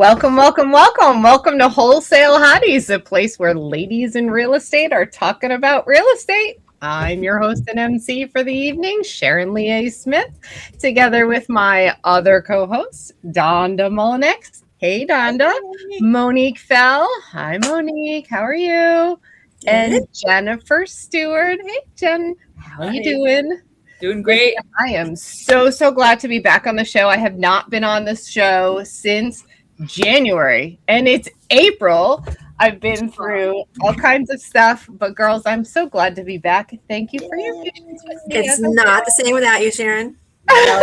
Welcome, welcome, welcome. Welcome to Wholesale Hotties, a place where ladies in real estate are talking about real estate. I'm your host and MC for the evening, Sharon-Lee Smith, together with my other co-host, Donda Mullinex. Hey, Donda. Monique Fell. Hi, Monique. How are you? And Jennifer Stewart. Hey, Jen. How are you doing? Doing great. I am so glad to be back on the show. I have not been on this show since January, and it's April. I've been through all kinds of stuff, but girls, I'm so glad to be back. Thank you for your patience with me. It's not the same without you, Sharon. I'm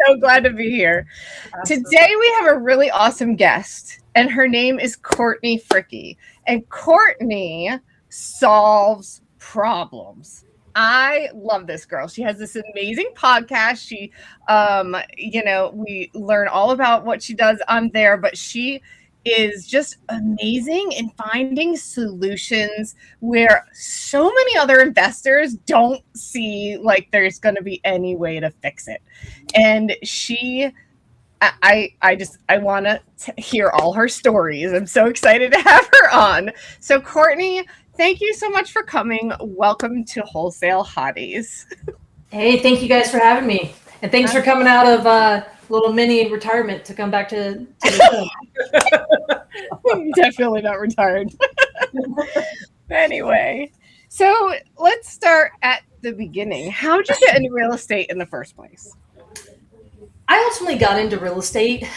so glad to be here. Absolutely. Today we have a really awesome guest, and her name is Courtney Fricke. And Courtney solves problems. I love this girl. She has this amazing podcast. She, we learn all about what she does on there, but she is just amazing in finding solutions where so many other investors don't see like there's going to be any way to fix it. And I want to hear all her stories. I'm so excited to have her on. So Courtney, thank you so much for coming. Welcome to Wholesale Hotties. Hey, thank you guys for having me. And thanks for coming out of a little mini retirement to come back to the show. Definitely not retired. Anyway, so let's start at the beginning. How did you get into real estate in the first place? I ultimately got into real estate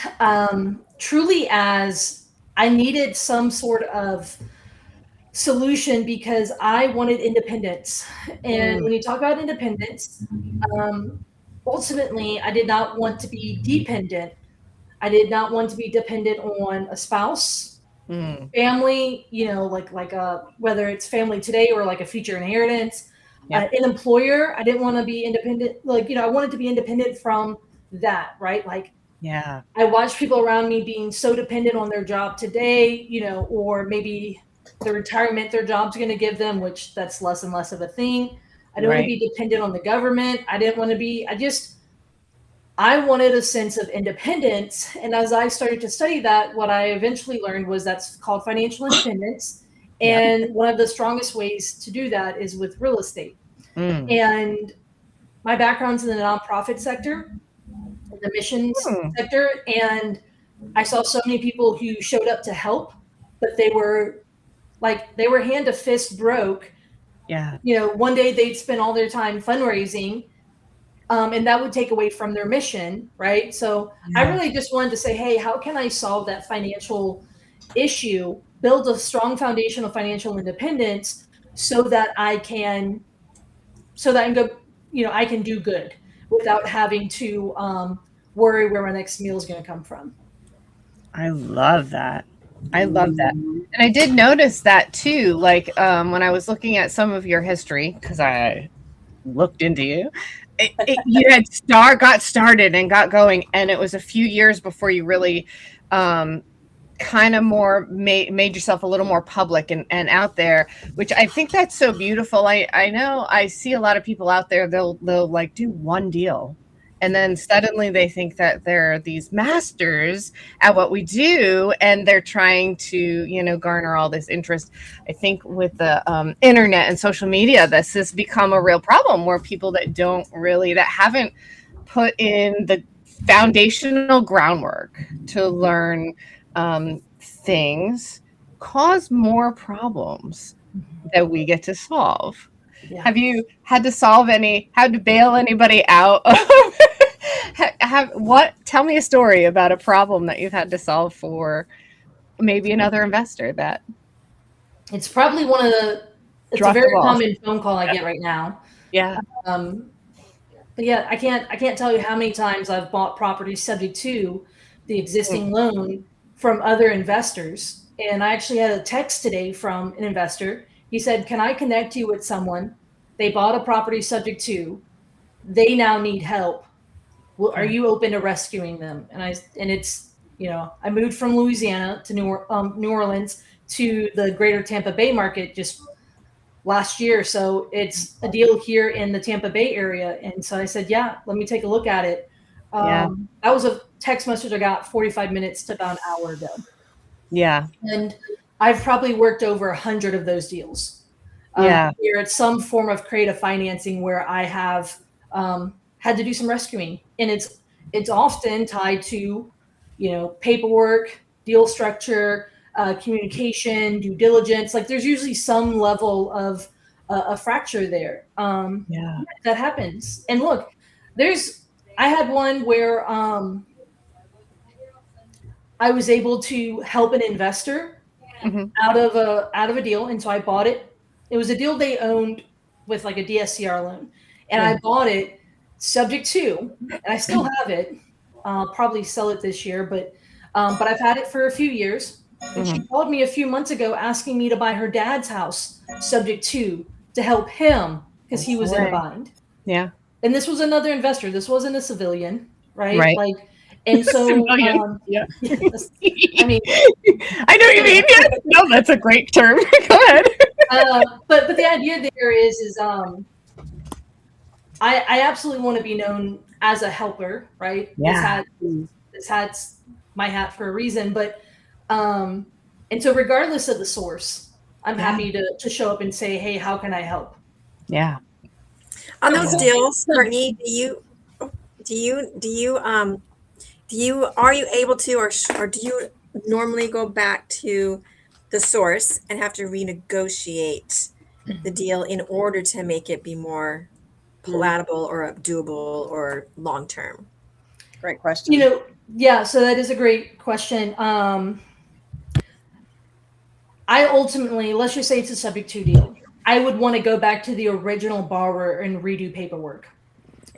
truly as I needed some sort of solution because I wanted independence. And when you talk about independence, ultimately, I did not want to be dependent. I did not want to be dependent on a spouse, family, whether it's family today or like a future inheritance, an employer. I didn't want to be independent. I wanted to be independent from that, right? I watched people around me being so dependent on their job today, or maybe the retirement their job's going to give them, which that's less and less of a thing. I didn't want to be dependent on the government. I didn't want to be, I wanted a sense of independence. And as I started to study that, what I eventually learned was that's called financial independence. And one of the strongest ways to do that is with real estate. And my background's in the nonprofit sector, in the missions sector. And I saw so many people who showed up to help, but they were hand to fist broke. One day they'd spend all their time fundraising, and that would take away from their mission, right? So I really just wanted to say, hey, how can I solve that financial issue, build a strong foundation of financial independence so that I can go, I can do good without having to worry where my next meal is going to come from. I love that. And I did notice that too, when I was looking at some of your history, because I looked into you, you had got started and got going, and it was a few years before you really kind of more made yourself a little more public and out there, which I think that's so beautiful. I know I see a lot of people out there, they'll like do one deal, and then suddenly they think that they're these masters at what we do, and they're trying to, garner all this interest. I think with the internet and social media, this has become a real problem where people that haven't put in the foundational groundwork to learn things cause more problems that we get to solve. Yeah. Have you had to bail anybody out? Tell me a story about a problem that you've had to solve for maybe another investor that. It's probably it's a very common phone call I get right now. Yeah. But yeah, I can't tell you how many times I've bought properties subject to the existing loan from other investors. And I actually had a text today from an investor. He said, can I connect you with someone? They bought a property subject to, they now need help. Well, are you open to rescuing them? And it's, I moved from Louisiana to New Orleans to the greater Tampa Bay market just last year. So it's a deal here in the Tampa Bay area. And so I said, yeah, let me take a look at it. That was text message I got 45 minutes to about an hour ago. Yeah. And I've probably worked over 100 of those deals. Yeah. Where it's some form of creative financing where I have had to do some rescuing, and it's often tied to, paperwork, deal structure, communication, due diligence. Like there's usually some level of a fracture there. Yeah. That happens. And look, I had one where I was able to help an investor out of a deal, and so I bought it. It was a deal they owned with like a DSCR loan, and I bought it subject to, and I still have it. I'll probably sell it this year, but I've had it for a few years. And she called me a few months ago asking me to buy her dad's house subject to help him because he was in a bind. Yeah. And this was another investor. This wasn't a civilian, right? Right. Like, and so, yeah. I mean, I know what you mean. Yeah. No, that's a great term. Go ahead. But the idea there is I absolutely want to be known as a helper, right? Yeah. This hat's my hat for a reason, but and so regardless of the source, I'm happy to show up and say, hey, how can I help? Yeah. On those deals, Courtney, are you able to, or do you normally go back to the source and have to renegotiate the deal in order to make it be more palatable or doable or long-term? Great question. Yeah, so that is a great question. I ultimately, let's just say it's a subject to deal. I would want to go back to the original borrower and redo paperwork.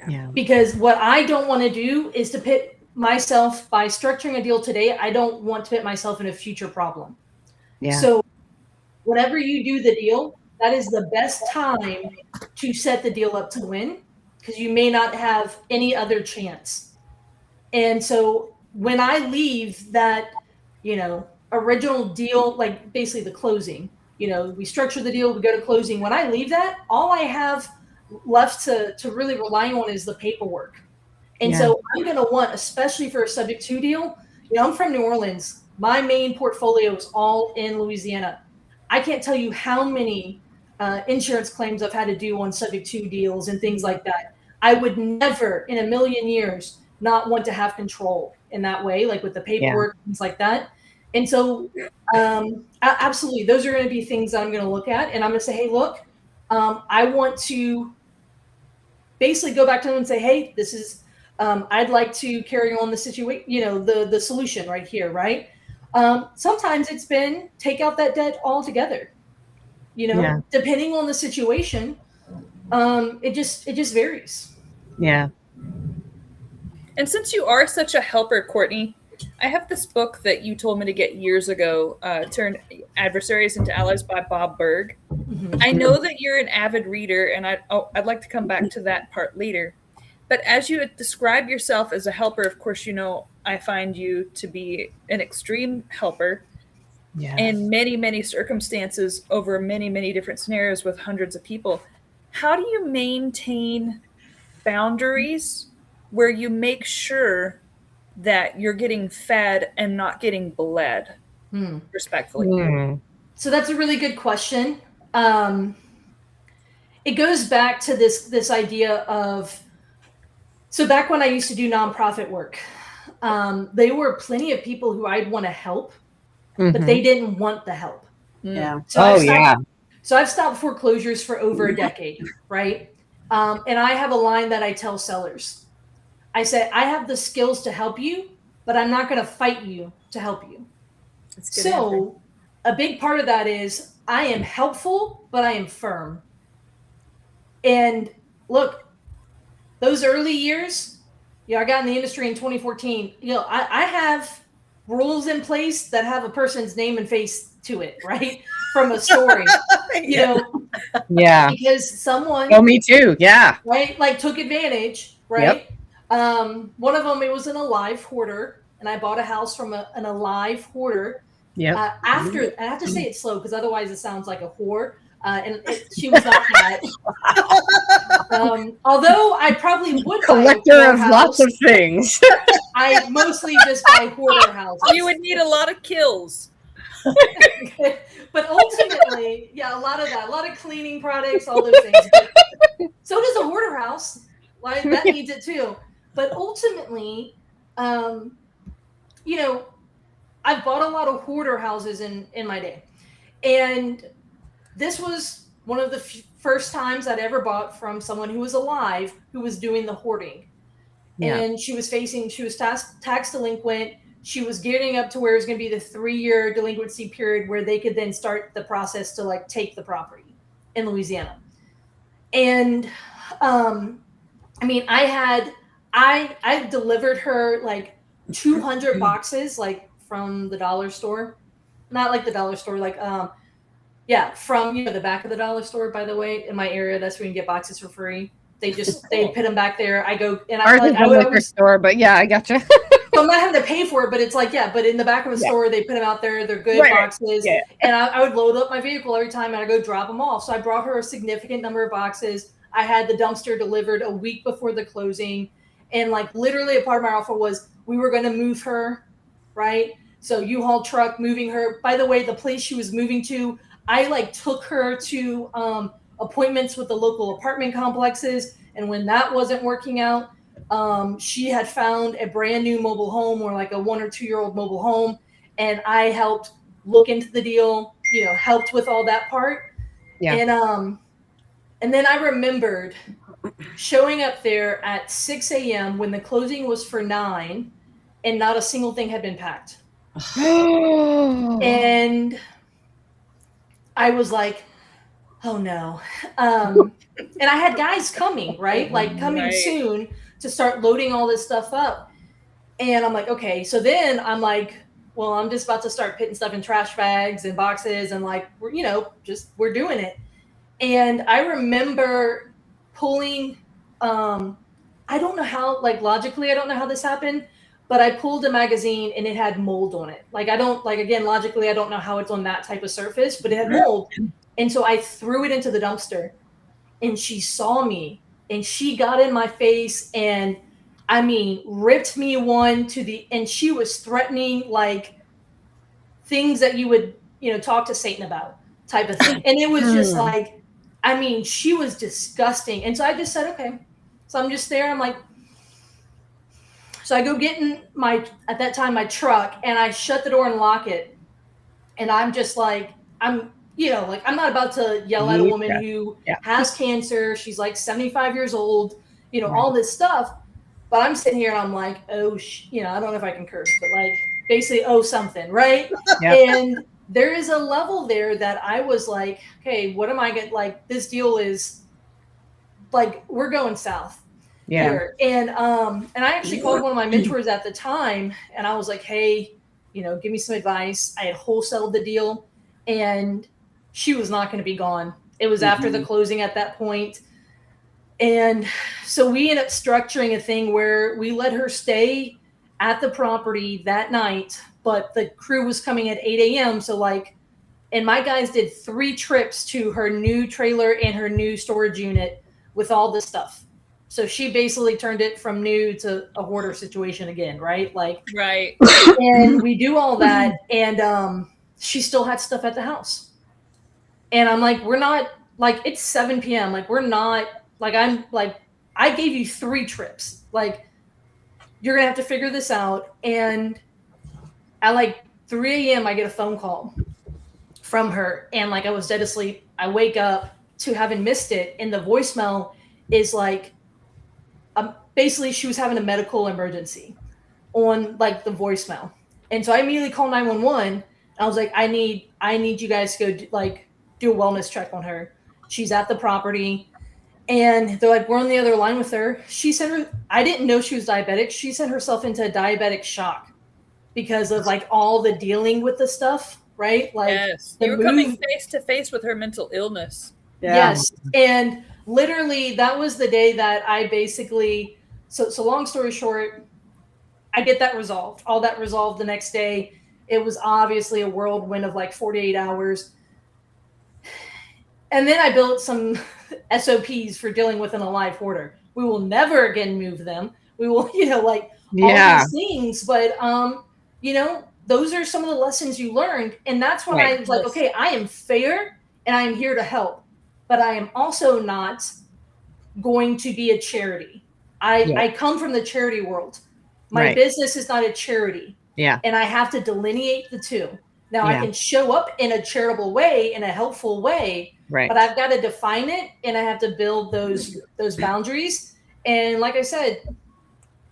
Yeah. Because what I don't want to do is to pit myself by structuring a deal today. I don't want to pit myself in a future problem. Yeah. So whenever you do the deal, that is the best time to set the deal up to win, because you may not have any other chance. And so when I leave that, original deal, like basically the closing, we structure the deal, we go to closing. When I leave that, all I have left to really rely on is the paperwork. And so I'm going to want, especially for a subject to deal, I'm from New Orleans. My main portfolio is all in Louisiana. I can't tell you how many insurance claims I've had to do on subject to deals and things like that. I would never in a million years not want to have control in that way, like with the paperwork, things like that. And so absolutely, those are going to be things that I'm going to look at. And I'm going to say, hey, look, I want to basically go back to them and say, hey, this is, I'd like to carry on the situation, the solution right here, right? Sometimes it's been take out that debt altogether, depending on the situation. It just varies. Yeah. And since you are such a helper, Courtney, I have this book that you told me to get years ago, Turn Adversaries into Allies by Bob Berg. Mm-hmm. I know that you're an avid reader, and I'd like to come back to that part later. But as you describe yourself as a helper, of course, I find you to be an extreme helper in many, many circumstances over many, many different scenarios with hundreds of people. How do you maintain boundaries where you make sure that you're getting fed and not getting bled respectfully? So that's a really good question. It goes back to this idea of, so back when I used to do nonprofit work, there were plenty of people who I'd want to help, but they didn't want the help. Yeah. So I've stopped foreclosures for over a decade, right? And I have a line that I tell sellers. I say, I have the skills to help you, but I'm not going to fight you to help you. So a big part of that is I am helpful, but I am firm. And look, those early years, I got in the industry in 2014. I have rules in place that have a person's name and face to it, right? From a story, because someone. Oh, me too. Yeah. Right. Like took advantage. Right. Yep. One of them, it was an alive hoarder, and I bought a house from an alive hoarder. Yeah. After, I have to say it slow because otherwise it sounds like a whore. She was not that. Although I probably would Collector buy a of house, lots of things. I mostly just buy hoarder houses. You would need a lot of kills. But ultimately, yeah, a lot of that, a lot of cleaning products, all those things. But so does a hoarder house. Like that needs it too. But ultimately, you know, I've bought a lot of hoarder houses in my day, and this was one of the first times I'd ever bought from someone who was alive who was doing the hoarding. Yeah. And she was tax delinquent. She was getting up to where it was going to be the 3-year delinquency period where they could then start the process to like take the property in Louisiana. And I mean, I delivered her like 200 boxes, like from the dollar store, not like the dollar store, like yeah, from the back of the dollar store. By the way, in my area, that's where you can get boxes for free. They just they put them back there. I go and Ours is a liquor store, but yeah, I gotcha. So I'm not having to pay for it, but it's like, yeah, but in the back of the store, they put them out there. They're good boxes. Yeah. And I would load up my vehicle every time and I go drop them off. So I brought her a significant number of boxes. I had the dumpster delivered a week before the closing. And like literally a part of my offer was we were going to move her, right? So U-Haul truck moving her. By the way, the place she was moving to, I like took her to appointments with the local apartment complexes. And when that wasn't working out, she had found a brand new mobile home or like a 1 or 2 year old mobile home. And I helped look into the deal, helped with all that part. Yeah. And then I remembered showing up there at 6 a.m. when the closing was for 9 and not a single thing had been packed. And I was like, oh no. And I had guys coming, right? Like coming soon to start loading all this stuff up. And I'm like, okay. So then I'm like, well, I'm just about to start putting stuff in trash bags and boxes and like, we're doing it. And I remember pulling, I don't know how, like logically, I don't know how this happened, but I pulled a magazine and it had mold on it. Like, again, logically, I don't know how it's on that type of surface, but it had mold. And so I threw it into the dumpster and she saw me and she got in my face and I mean, ripped me one and she was threatening like things that you would, talk to Satan about type of thing. And it was just like, I mean, she was disgusting. And so I just said, okay. So I'm just there. I'm like, so I go get in at that time, my truck and I shut the door and lock it. And I'm just like, I'm not about to yell at a woman who has cancer. She's like 75 years old, all this stuff. But I'm sitting here and I'm like, oh, I don't know if I can curse, but like basically, oh, something, right? Yeah. And there is a level there that I was like, okay, what am I going to, like, this deal is like, we're going south here. And I actually called one of my mentors at the time and I was like, hey, give me some advice. I had wholesaled the deal and she was not going to be gone. It was after the closing at that point. And so we ended up structuring a thing where we let her stay at the property that night, but the crew was coming at 8 a.m. So like, and my guys did 3 trips to her new trailer and her new storage unit with all this stuff. So she basically turned it from new to a hoarder situation again, right? Like, right. And we do all that. And she still had stuff at the house. And I'm like, we're not, like, it's 7 p.m. Like, we're not, like, I'm like, I gave you 3 trips. Like, you're going to have to figure this out. And at like 3 a.m., I get a phone call from her. And like, I was dead asleep. I wake up to having missed it. And the voicemail is like, basically she was having a medical emergency on like the voicemail. And so I immediately called 911. I was like, I need you guys to go do a wellness check on her. She's at the property. And they're like, we're on the other line with her. I didn't know she was diabetic. She sent herself into a diabetic shock because of like all the dealing with the stuff, right? Like, yes, you were coming face to face with her mental illness. Yeah. Yes. And literally that was the day that I basically, so long story short, I get that resolved, all that resolved the next day. It was obviously a whirlwind of like 48 hours. And then I built some SOPs for dealing with an alive hoarder. We will never again move them. We will, like all these things. But, those are some of the lessons you learned. And that's when I was like, okay, I am fair and I am here to help. But I am also not going to be a charity. I come from the charity world. My business is not a charity. Yeah. And I have to delineate the two. Now I can show up in a charitable way, in a helpful way, but I've got to define it and I have to build those boundaries. And like I said,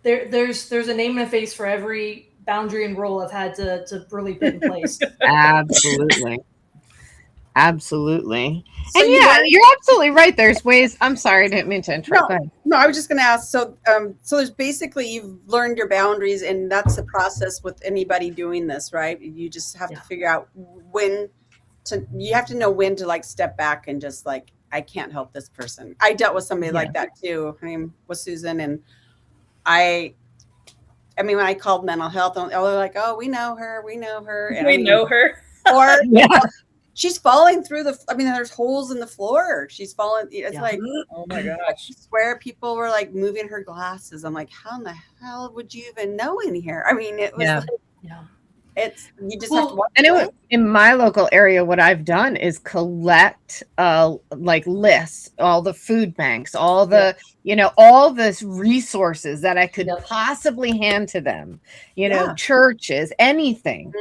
there's a name and a face for every boundary and rule I've had to really put in place. Absolutely. Absolutely. So and you're absolutely right. There's ways. I'm sorry, I didn't mean to interrupt. No, I was just going to ask. So there's basically, you've learned your boundaries, and that's the process with anybody doing this, right? You just have to figure out you have to know when to like step back and just like, I can't help this person. I dealt with somebody like that too. Her name was Susan. And I mean, when I called mental health, they're like, oh, we know her. And we know her. Or she's falling through there's holes in the floor. She's falling. It's like, oh my gosh. I swear people were like moving her glasses. I'm like, how in the hell would you even know in here? I mean, it was you just have to watch. And in my local area, what I've done is collect like lists, all the food banks, all the, all the resources that I could possibly hand to them, churches, anything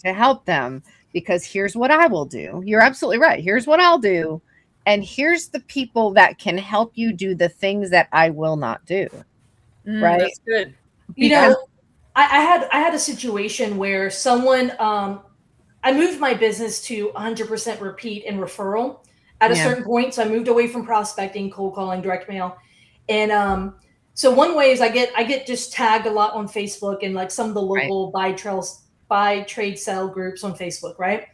to help them. Because here's what I will do. You're absolutely right. Here's what I'll do. And here's the people that can help you do the things that I will not do. Right. That's good. I had a situation where someone, I moved my business to 100% repeat and referral at a certain point. So I moved away from prospecting, cold calling, direct mail. And so one way is I get just tagged a lot on Facebook and like some of the local buy, trade, sell groups on Facebook, right?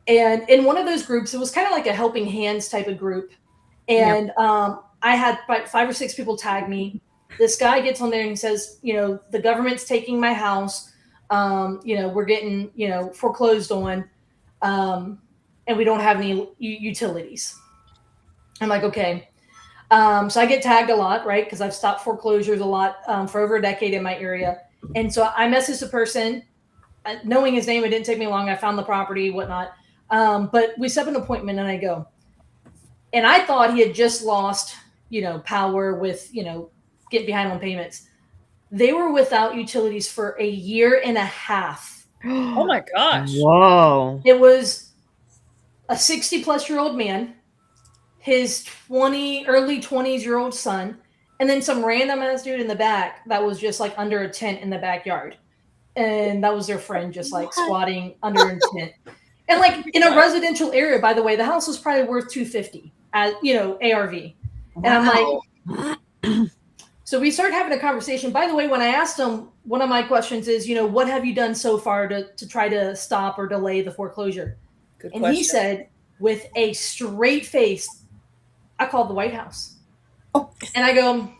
And in one of those groups, it was kind of like a helping hands type of group. And I had 5 or 6 people tag me. This guy gets on there and he says, the government's taking my house. We're getting, foreclosed on. And we don't have any utilities. I'm like, okay. So I get tagged a lot, right? Because I've stopped foreclosures a lot for over a decade in my area. And so I messaged the person. Knowing his name, it didn't take me long. I found the property, whatnot. But we set an appointment and I go. And I thought he had just lost, power with, getting behind on payments. They were without utilities for a year and a half. Oh my gosh. Whoa. It was a 60-plus-year-old man, his early 20s-year-old son, and then some random ass dude in the back that was just like under a tent in the backyard. And that was their friend just like squatting under a tent. And like in a residential area, by the way, the house was probably worth $250 as ARV. And I'm like, so we started having a conversation. By the way, when I asked him, one of my questions is, what have you done so far to try to stop or delay the foreclosure? Good and question. He said with a straight face, I called the White House. Oh. And I go,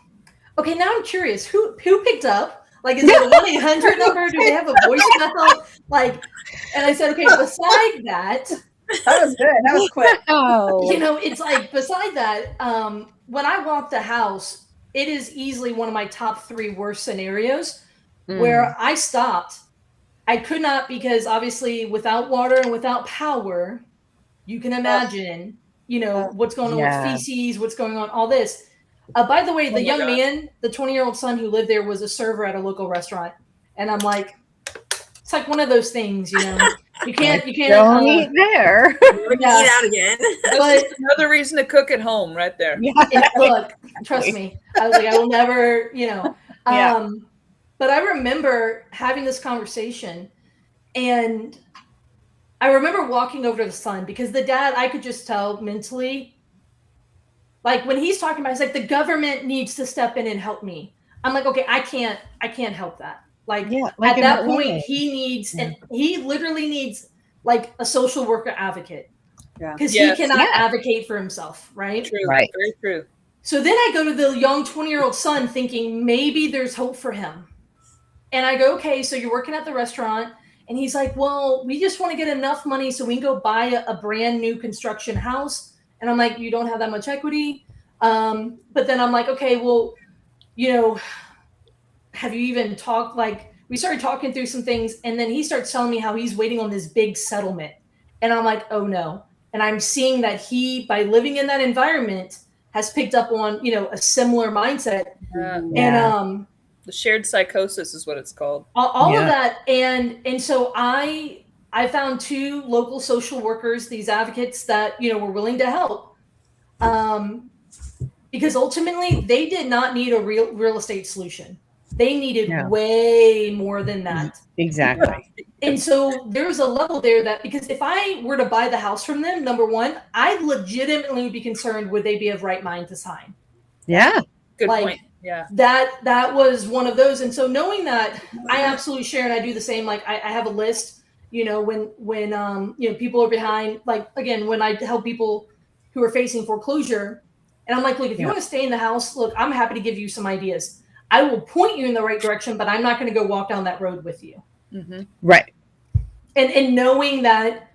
okay, now I'm curious, who picked up? Like, is it a 1-800 number? Do they have a voicemail? Like, and I said, okay, beside that. That was good. That was quick. It's like, beside that, when I walk the house, it is easily one of my top 3 worst scenarios where I stopped. I could not, because obviously without water and without power, you can imagine, what's going on with feces, what's going on, all this. By the way, the young man, the 20-year-old son who lived there was a server at a local restaurant. And I'm like, it's like one of those things, you can't don't eat there. Eat out again. But another reason to cook at home right there. Look, trust me. I was like, I will never, but I remember having this conversation and I remember walking over to the son because the dad, I could just tell mentally, like when he's talking about, he's like, the government needs to step in and help me. I'm like, okay, I can't help that. Like at that point, he needs, and he literally needs like a social worker advocate because he cannot advocate for himself. Right. True. Right. Very true. So then I go to the young 20-year-old son thinking maybe there's hope for him. And I go, okay, so you're working at the restaurant. And he's like, well, we just want to get enough money so we can go buy a brand new construction house. And And I'm like, you don't have that much equity. But then I'm like, okay, well, you know, have you even talked? Like, we started talking through some things, and then he starts telling me how he's waiting on this big settlement. And I'm like, oh no. And I'm seeing that he, by living in that environment, has picked up on, you know, a similar mindset. And the shared psychosis is what it's called. all of that. And so I found 2 local social workers, these advocates that, you know, were willing to help. Because ultimately they did not need a real estate solution. They needed way more than that. Exactly. And so there was a level there that, because if I were to buy the house from them, number one, I legitimately would be concerned, would they be of right mind to sign? Yeah. Good Like, point. Yeah. That was one of those. And so knowing that, I absolutely share, and I do the same. Like I have a list, you know, when you know, people are behind, like, again, when I help people who are facing foreclosure, and I'm like, look, if you want to stay in the house, look, I'm happy to give you some ideas. I will point you in the right direction, but I'm not going to go walk down that road with you. Mm-hmm. Right. And knowing that,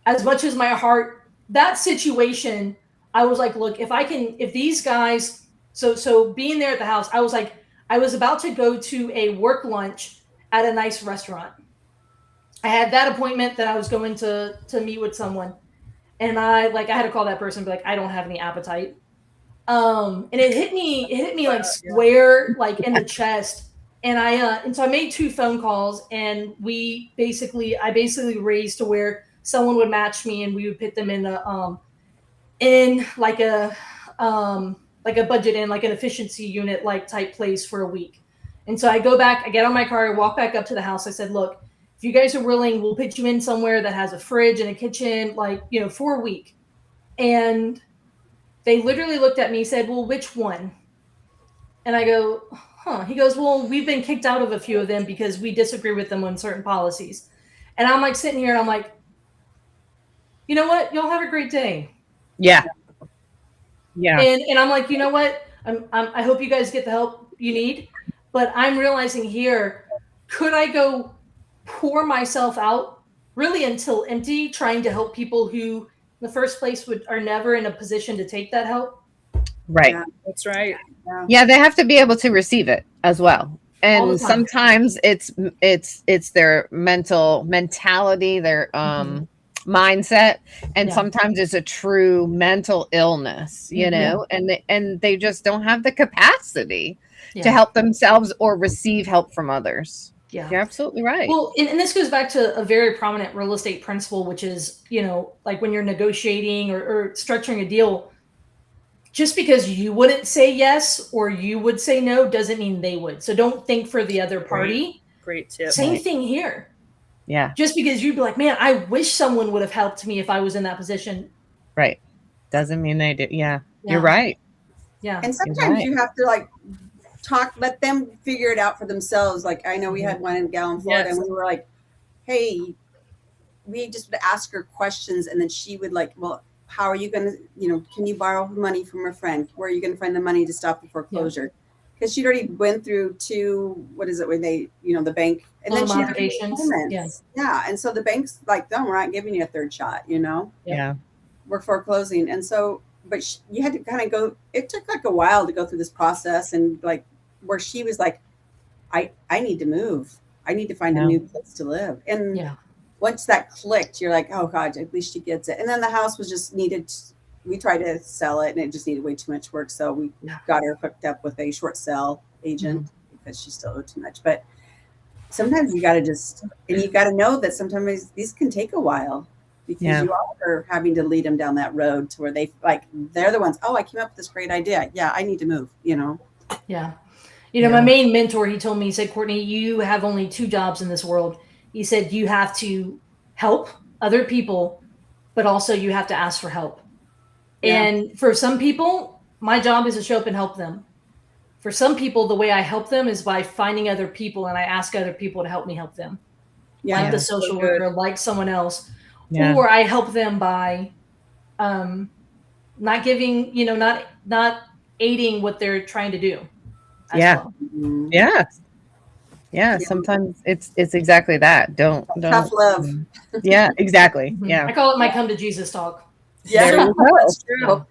as much as my heart, that situation, I was like, look, if these guys, so being there at the house, I was like, I was about to go to a work lunch at a nice restaurant. I had that appointment that I was going to meet with someone. And I had to call that person and be like, I don't have any appetite. And it hit me like square, like in the chest. And so I made 2 phone calls, and I basically raised to where someone would match me, and we would put them in a budget in, like an efficiency unit, like type place for a week. And so I go back, I get on my car, I walk back up to the house. I said, look, if you guys are willing, we'll put you in somewhere that has a fridge and a kitchen, like, you know, for a week. And they literally looked at me and said, well, which one? And I go, huh. He goes, well, we've been kicked out of a few of them because we disagree with them on certain policies. And I'm like sitting here and I'm like, you know what? Y'all have a great day. Yeah. Yeah. And I'm like, you know what? I hope you guys get the help you need. But I'm realizing here, could I go pour myself out really until empty, trying to help people who in the first place are never in a position to take that help? Right. Yeah. That's right. Yeah, they have to be able to receive it as well. And sometimes it's their mentality, their mindset, and sometimes it's a true mental illness, you know, and they just don't have the capacity to help themselves or receive help from others. Yeah. You're absolutely right. Well, and this goes back to a very prominent real estate principle, which is, you know, like when you're negotiating or structuring a deal, just because you wouldn't say yes or you would say no doesn't mean they would. So don't think for the other party. Great tip. Same thing here. Yeah. Just because you'd be like, man, I wish someone would have helped me if I was in that position. Right. Doesn't mean they do. Yeah. You're right. Yeah. And sometimes you have to like let them figure it out for themselves. Like I know we had one gal in Florida and we were like, hey, we just would ask her questions and then she would like, well, how are you going to, you know, can you borrow money from a friend? Where are you going to find the money to stop the foreclosure? Because she'd already went through 2, what is it, when they, you know, the bank, and then she had payments. Yeah. And so the bank's like, no, we're not giving you a third shot, you know? Yeah. We're foreclosing. And so, but you had to kind of go, it took like a while to go through this process and like where she was like, I need to move. I need to find a new place to live. And once that clicked, you're like, oh God, at least she gets it. And then the house was just we tried to sell it and it just needed way too much work. So we got her hooked up with a short sale agent because she still owed too much. But sometimes you got to know that sometimes these can take a while because you are having to lead them down that road to where they're the ones, oh, I came up with this great idea. Yeah, I need to move, you know? Yeah. You know, my main mentor, he told me, he said, Courtney, you have only 2 jobs in this world. He said, you have to help other people, but also you have to ask for help. Yeah. And for some people, my job is to show up and help them. For some people, the way I help them is by finding other people and I ask other people to help me help them. Like the social worker, like someone else. Yeah. Or I help them by not giving, you know, not aiding what they're trying to do. Well. Yeah. Sometimes it's exactly that. Don't tough love. Yeah, exactly. Yeah. I call it my come to Jesus talk. Yeah, There you go. that's true.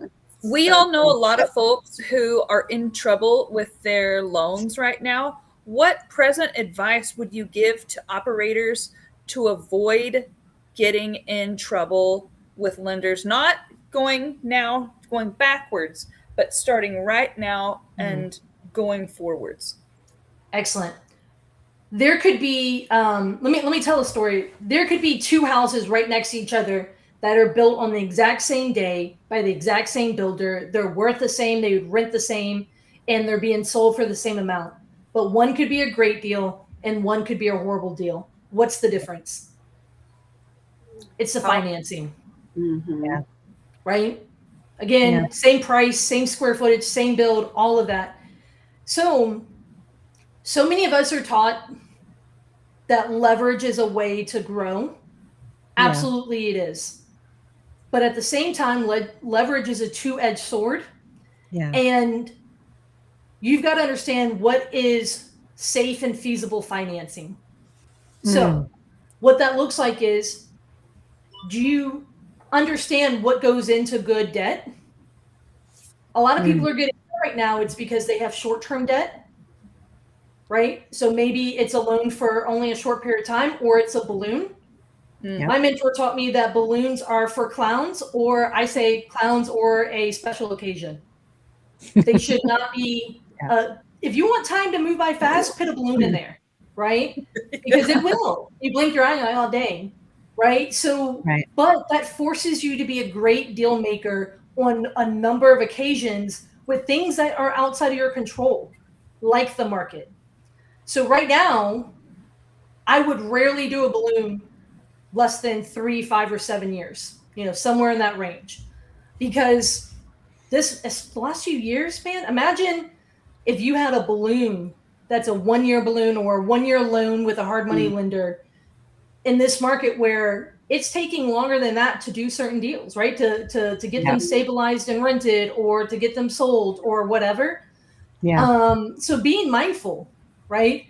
We all know a lot of folks who are in trouble with their loans right now. What present advice would you give to operators to avoid getting in trouble with lenders? Not going backwards, but starting right now and going forwards. Excellent. There could be let me tell a story. There could be two houses right next to each other that are built on the exact same day by the exact same builder. They're worth the same, they would rent the same, and they're being sold for the same amount. But one could be a great deal and one could be a horrible deal. What's the difference? It's the financing. Yeah. Right? Again, same price, same square footage, same build, all of that. So many of us are taught that leverage is a way to grow. Absolutely it is. But at the same time, leverage is a two-edged sword. Yeah. And you've got to understand what is safe and feasible financing. So what that looks like is, do you understand what goes into good debt? A lot of people are getting right now, it's because they have short-term debt, right? So maybe it's a loan for only a short period of time, or it's a balloon. My mentor taught me that balloons are for clowns, or I say clowns or a special occasion. They should not be, if you want time to move by fast, put a balloon in there, right? Because it will. You blink your eye all day, right? So, but that forces you to be a great deal maker on a number of occasions with things that are outside of your control, like the market. So right now, I would rarely do a balloon less than 3, 5, or 7 years, somewhere in that range. Because the last few years, man, imagine if you had a balloon that's a 1-year balloon or a 1-year loan with a hard money lender in this market where it's taking longer than that to do certain deals, right? To get them stabilized and rented, or to get them sold, or whatever. So being mindful, right?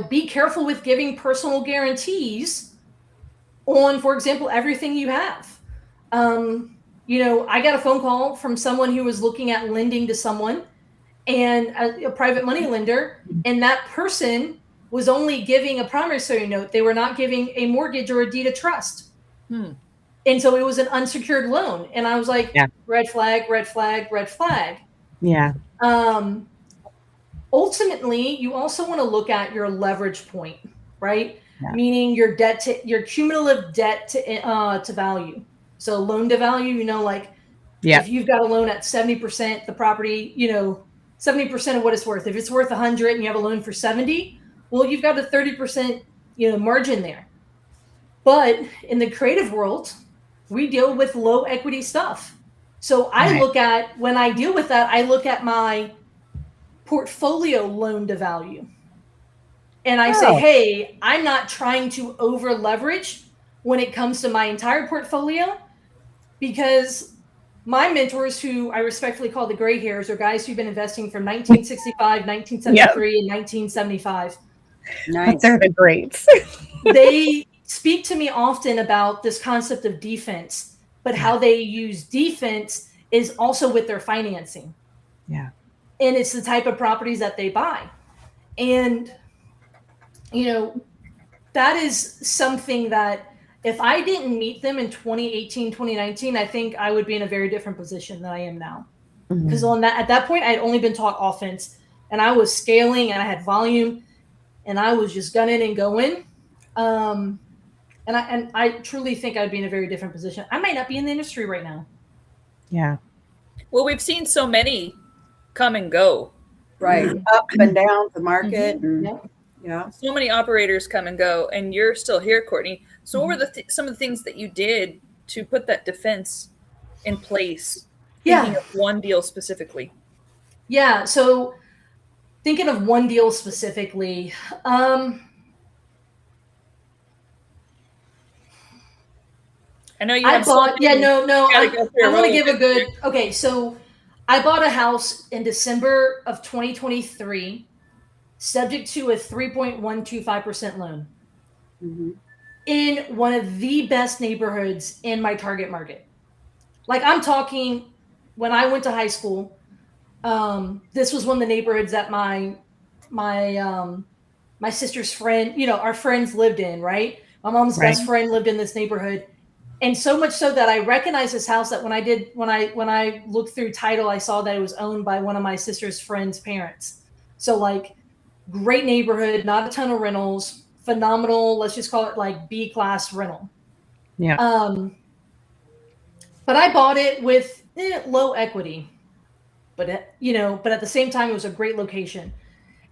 Be careful with giving personal guarantees on, for example, everything you have. I got a phone call from someone who was looking at lending to someone, and a private money lender, and that person was only giving a promissory note. They were not giving a mortgage or a deed of trust. And so it was an unsecured loan. And I was like, red flag, red flag, red flag. Yeah. Ultimately, you also want to look at your leverage point, right? Meaning your cumulative debt to value. So loan to value, if you've got a loan at 70%, the property, 70% of what it's worth. If it's worth 100 and you have a loan for 70, well, you've got a 30%, margin there. But in the creative world, we deal with low equity stuff. So when I deal with that, I look at my portfolio loan to value. And I say, hey, I'm not trying to over leverage when it comes to my entire portfolio, because my mentors, who I respectfully call the gray hairs, are guys who've been investing from 1965, 1973, and 1975. Nice. They're the greats. They speak to me often about this concept of defense, but how they use defense is also with their financing. Yeah. And it's the type of properties that they buy. And, that is something that if I didn't meet them in 2018, 2019, I think I would be in a very different position than I am now. Because at that point, I had only been taught offense, and I was scaling, and I had volume, and I was just gunning and going. And I truly think I'd be in a very different position. I might not be in the industry right now. Yeah. Well, we've seen so many come and go. Right. Up and down the market. So many operators come and go, and you're still here, Courtney. So what were some of the things that you did to put that defense in place? Thinking of one deal specifically. Yeah. So thinking of one deal specifically, I know you have I want to give a good, okay. So I bought a house in December of 2023, subject to a 3.125% loan. in one of the best neighborhoods in my target market. Like I'm talking, when I went to high school, this was one of the neighborhoods that my sister's friend, you know, our friends lived in, right? My mom's best friend lived in this neighborhood. And so much so that I recognized this house that when I looked through title, I saw that it was owned by one of my sister's friend's parents. So like great neighborhood, not a ton of rentals, phenomenal, let's just call it like B-class rental. Yeah. But I bought it with low equity, but at the same time, it was a great location.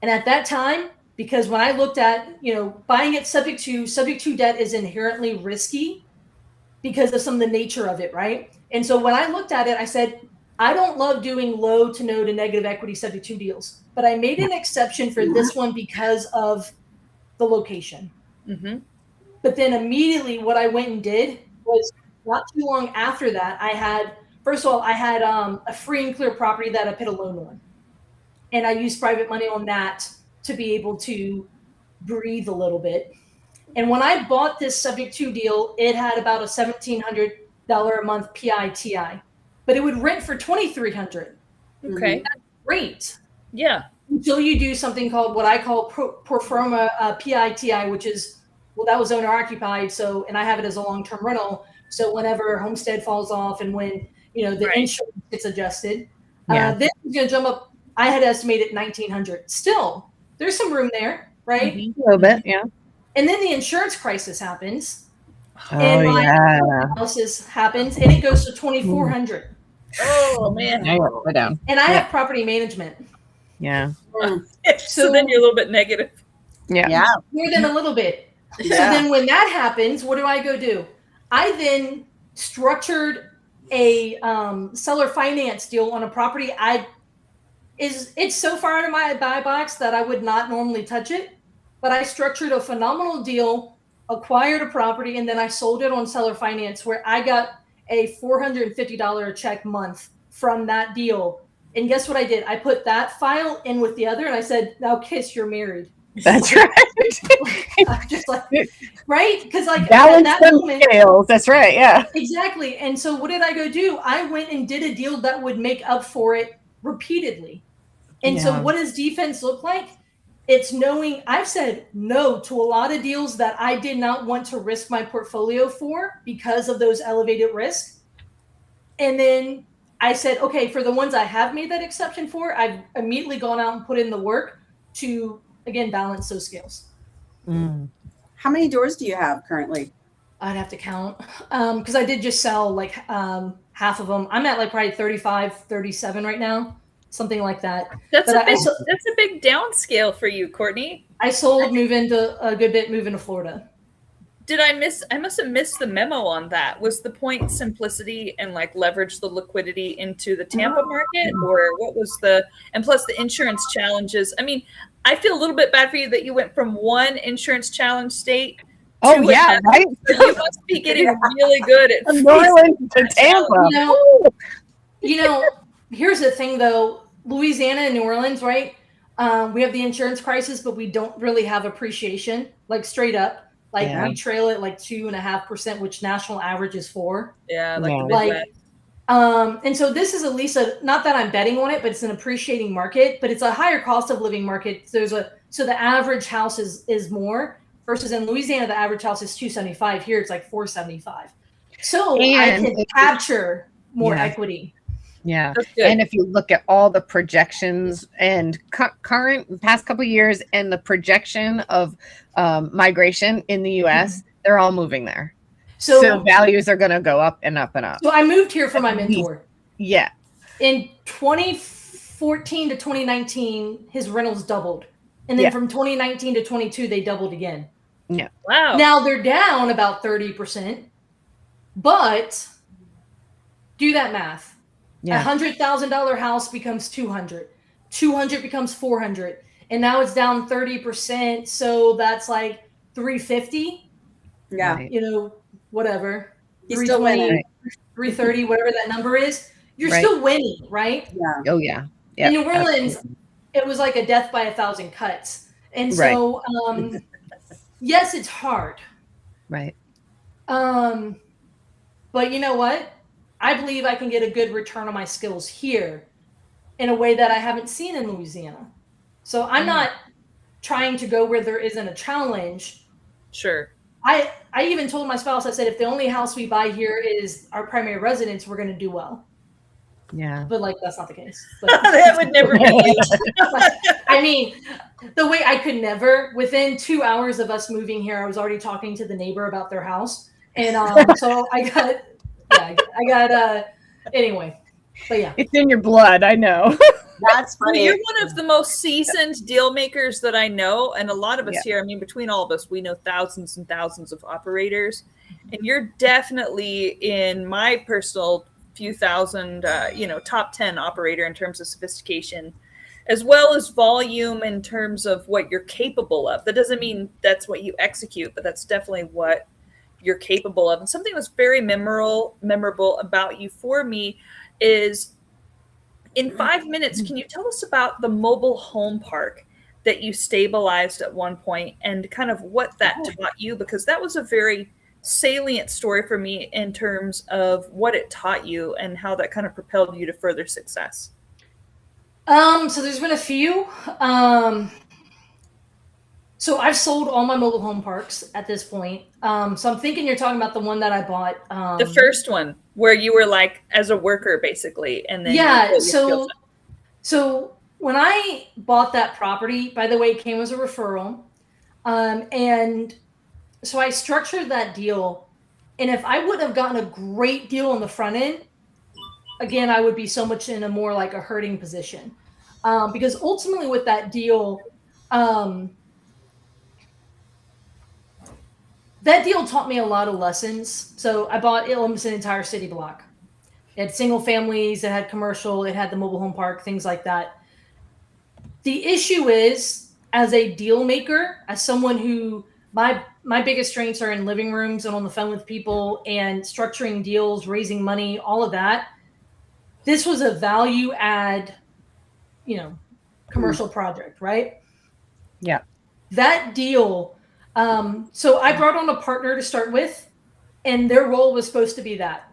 And at that time, because when I looked at, buying it subject to debt is inherently risky because of some of the nature of it, right? And so when I looked at it, I said, I don't love doing low to no to negative equity subject to deals, but I made an exception for this one because of the location. Mm-hmm. But then immediately what I went and did was not too long after that, I had a free and clear property that I put a loan on. And I used private money on that to be able to breathe a little bit. And when I bought this subject to deal, it had about a $1,700 a month PITI, but it would rent for $2,300. Okay. That's great. Yeah. Until you do something called what I call pro forma PITI, which is, well, that was owner occupied. So, and I have it as a long-term rental. So whenever homestead falls off and when, the insurance gets adjusted, this is going to jump up. I had estimated 1,900. Still, there's some room there, right? Mm-hmm. A little bit, yeah. And then the insurance crisis happens. Oh, and my yeah. happens, and it goes to 2,400. Oh man. Go down. And I have property management. Yeah. So then you're a little bit negative. Yeah. More than a little bit. So then when that happens, what do I go do? I then structured a seller finance deal on a property. It's so far out of my buy box that I would not normally touch it, but I structured a phenomenal deal, acquired a property, and then I sold it on seller finance where I got a $450 a check month from that deal. And guess what I did? I put that file in with the other and I said, now kiss, you're married. That's right. I'm just like, right? Because like balance that them moment, scales. That's right. Yeah. Exactly. And so what did I go do? I went and did a deal that would make up for it repeatedly. And so what does defense look like? It's knowing I've said no to a lot of deals that I did not want to risk my portfolio for because of those elevated risks. And then I said, okay, for the ones I have made that exception for, I've immediately gone out and put in the work to, again, balance those scales. How many doors do you have currently? I'd have to count because I did just sell like half of them. I'm at like probably 35, 37 right now. Something like that. That's a big downscale for you, Courtney. I sold, move into Florida. I must have missed the memo on that. Was the point simplicity and like leverage the liquidity into the Tampa market, or what was and plus the insurance challenges? I mean, I feel a little bit bad for you that you went from one insurance challenge state. Oh yeah, right. You must be getting really good at New Orleans to Tampa. Here's the thing though, Louisiana and New Orleans, right? We have the insurance crisis, but we don't really have appreciation, like straight up. Like we trail it like 2.5%, which national average is 4%. Yeah, like the Midwest. And so this is at least not that I'm betting on it, but it's an appreciating market, but it's a higher cost of living market. So the average house is more versus in Louisiana, the average house is $275. Here it's like $475. So I can capture more equity. Yeah. And if you look at all the projections and current past couple of years and the projection of migration in the US, they're all moving there. So values are going to go up and up and up. So I moved here for my mentor. Yeah. In 2014 to 2019, his rentals doubled. And then from 2019 to 22, they doubled again. Yeah. Wow. Now they're down about 30%, but do that math. Yeah. $100,000 house becomes 200. 200 becomes 400. And now it's down 30%. So that's like 350. Yeah. Right. Whatever. You're still winning. 330, whatever that number is. You're still winning, right? Yeah. Oh, yeah. In New Orleans, it was like a death by 1,000 cuts. And so, yes, it's hard. Right. But you know what? I believe I can get a good return on my skills here in a way that I haven't seen in Louisiana. So I'm not trying to go where there isn't a challenge. Sure. I even told my spouse, I said, if the only house we buy here is our primary residence, we're going to do well. Yeah. But like, that's not the case. But That would never be you. I mean, the way I could never, within 2 hours of us moving here, I was already talking to the neighbor about their house. And so I got, anyway, but yeah. It's in your blood. I know. That's Well, funny. you're one of the most seasoned deal makers that I know. And a lot of us here, I mean, between all of us, we know thousands and thousands of operators. And you're definitely in my personal few thousand, top 10 operator in terms of sophistication, as well as volume in terms of what you're capable of. That doesn't mean that's what you execute, but that's definitely what you're capable of. And something that's very memorable about you for me is, in 5 minutes, can you tell us about the mobile home park that you stabilized at one point and kind of what that taught you? Because that was a very salient story for me in terms of what it taught you and how that kind of propelled you to further success. So there's been a few. So I've sold all my mobile home parks at this point. So I'm thinking you're talking about the one that I bought. The first one where you were like as a worker basically, and then yeah. So when I bought that property, by the way, it came as a referral, and so I structured that deal. And if I wouldn't have gotten a great deal on the front end, again, I would be so much in a more like a hurting position, because ultimately with that deal. That deal taught me a lot of lessons. So I bought almost an entire city block. It had single families, it had commercial, it had the mobile home park, things like that. The issue is, as a deal maker, as someone who my biggest strengths are in living rooms and on the phone with people and structuring deals, raising money, all of that. This was a value add, commercial project, right? Yeah. That deal. So I brought on a partner to start with, and their role was supposed to be that.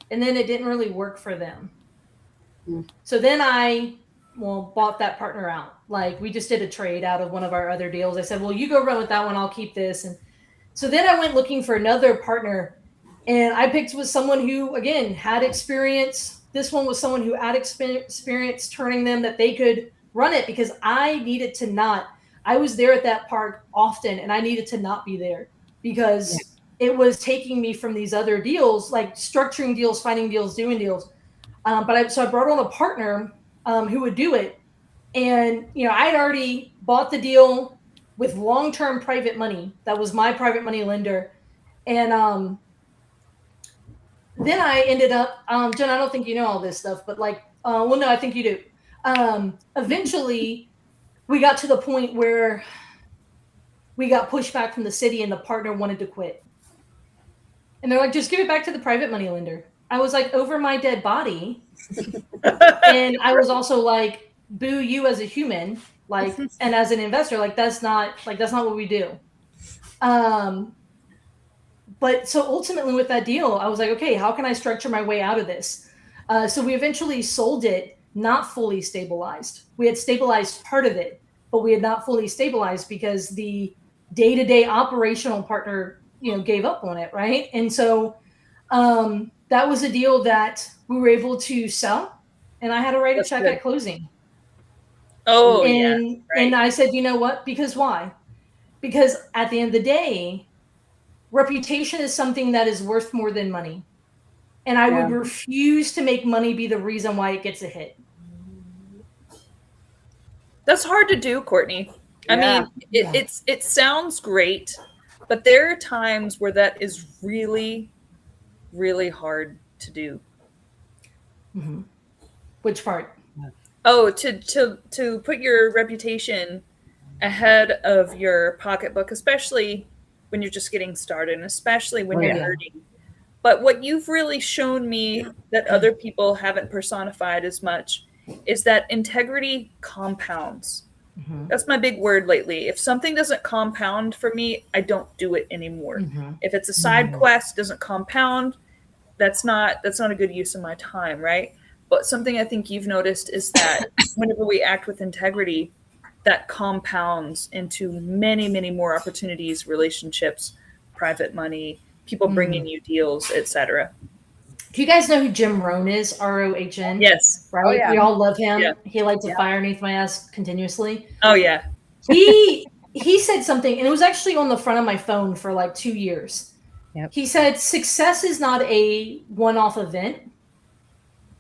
And then it didn't really work for them. So then I bought that partner out. Like, we just did a trade out of one of our other deals. I said, well, you go run with that one, I'll keep this. And so then I went looking for another partner, and I picked with someone who, again, had experience. This one was someone who had experience turning them, that they could run it, because I needed to not. I was there at that park often, and I needed to not be there because it was taking me from these other deals, like structuring deals, finding deals, doing deals. So I brought on a partner who would do it. And, I had already bought the deal with long-term private money. That was my private money lender. And then I ended up, Jen, I don't think you know all this stuff, but no, I think you do. Eventually, we got to the point where we got pushed back from the city and the partner wanted to quit. And they're like, just give it back to the private money lender. I was like, over my dead body. And I was also like, boo you as a human, like, and as an investor, that's not what we do. But so ultimately with that deal, I was like, okay, how can I structure my way out of this? So we eventually sold it, not fully stabilized. We had stabilized part of it, but we had not fully stabilized because the day-to-day operational partner, gave up on it, right? And so that was a deal that we were able to sell, and I had to write a check at closing. Oh, and, yeah. Right. And I said, you know what? Because why? Because at the end of the day, reputation is something that is worth more than money. And I would refuse to make money be the reason why it gets a hit. That's hard to do, Courtney. I mean, it sounds great, but there are times where that is really, really hard to do. Mm-hmm. Which part? Oh, to put your reputation ahead of your pocketbook, especially when you're just getting started, and especially when you're hurting. But what you've really shown me that other people haven't personified as much is that integrity compounds. That's my big word lately. If something doesn't compound for me, I don't do it anymore. If it's a side quest, doesn't compound, that's not a good use of my time, right? But something I think you've noticed is that whenever we act with integrity, that compounds into many, many more opportunities, relationships, private money, people bringing you deals, etc. Do you guys know who Jim Rohn is? ROHN? Yes. Right? Oh, yeah. We all love him. Yeah. He lights a fire underneath my ass continuously. Oh, yeah. He said something, and it was actually on the front of my phone for like 2 years. Yep. He said, success is not a one-off event.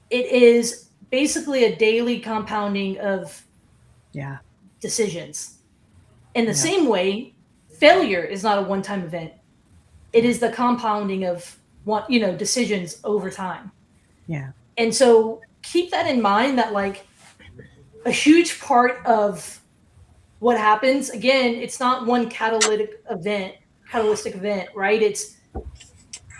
It is basically a daily compounding of decisions. In the same way, failure is not a one-time event. It is the compounding of decisions over time. Yeah. And so keep that in mind, that like a huge part of what happens, again, it's not one catalytic event, right?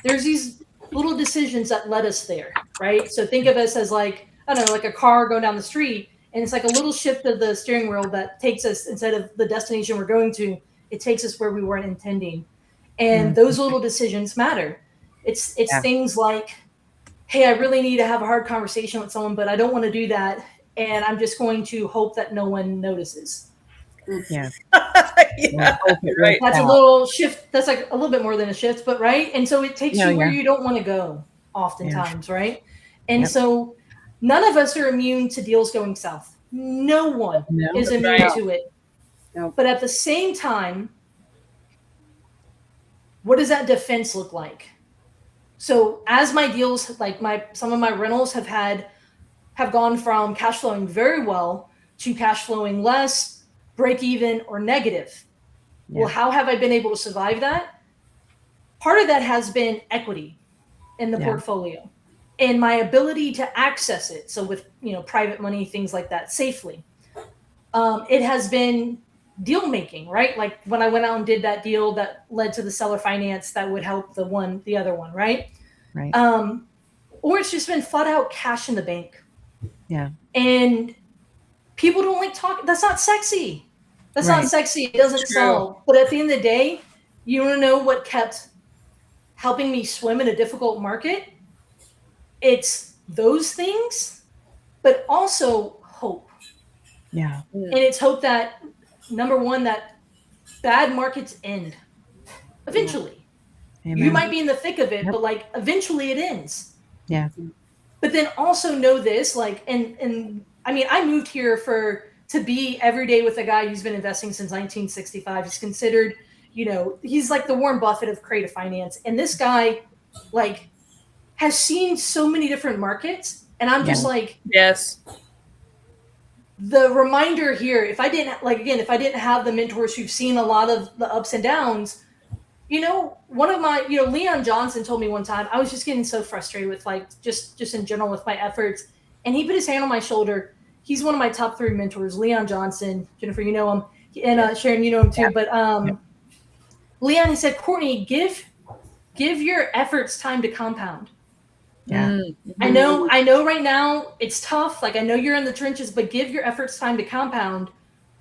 There's these little decisions that led us there, right? So think of us as like, I don't know, like a car going down the street, and it's like a little shift of the steering wheel that takes us, instead of the destination we're going to, it takes us where we weren't intending. And those little decisions matter. It's things like, hey, I really need to have a hard conversation with someone, but I don't want to do that. And I'm just going to hope that no one notices. Yeah. Yeah, right. That's a little shift. That's like a little bit more than a shift, but right. And so it takes you where you don't want to go oftentimes, right? And so none of us are immune to deals going south. No one is immune to it. No. But at the same time, what does that defense look like? So as my deals, like some of my rentals have gone from cash flowing very well to cash flowing less, break even, or negative. Well, how have I been able to survive that? Part of that has been equity in the portfolio and my ability to access it. So with private money, things like that, safely. It has been deal making, right? Like when I went out and did that deal that led to the seller finance that would help the other one, right? Right. Or it's just been flat out cash in the bank. Yeah. And people don't like talking. That's not sexy. That's not sexy. It doesn't sell. But at the end of the day, you want to know what kept helping me swim in a difficult market? It's those things, but also hope. Yeah. And it's hope that, number one, that bad markets end eventually. Amen. You might be in the thick of it, but like eventually it ends. Yeah. But then also know this, like, and I mean, I moved here to be every day with a guy who's been investing since 1965. He's considered, he's like the Warren Buffett of creative finance. And this guy, like, has seen so many different markets. And I'm just like, yes. The reminder here, if I didn't have the mentors who've seen a lot of the ups and downs, one of my, Leon Johnson told me one time, I was just getting so frustrated with like, just in general with my efforts. And he put his hand on my shoulder. He's one of my top 3 mentors, Leon Johnson. Jennifer, you know him. And Sharon, you know him too. Yeah. But Leon, he said, Courtney, give your efforts time to compound. Yeah. Mm-hmm. I know right now it's tough. Like I know you're in the trenches, but give your efforts time to compound,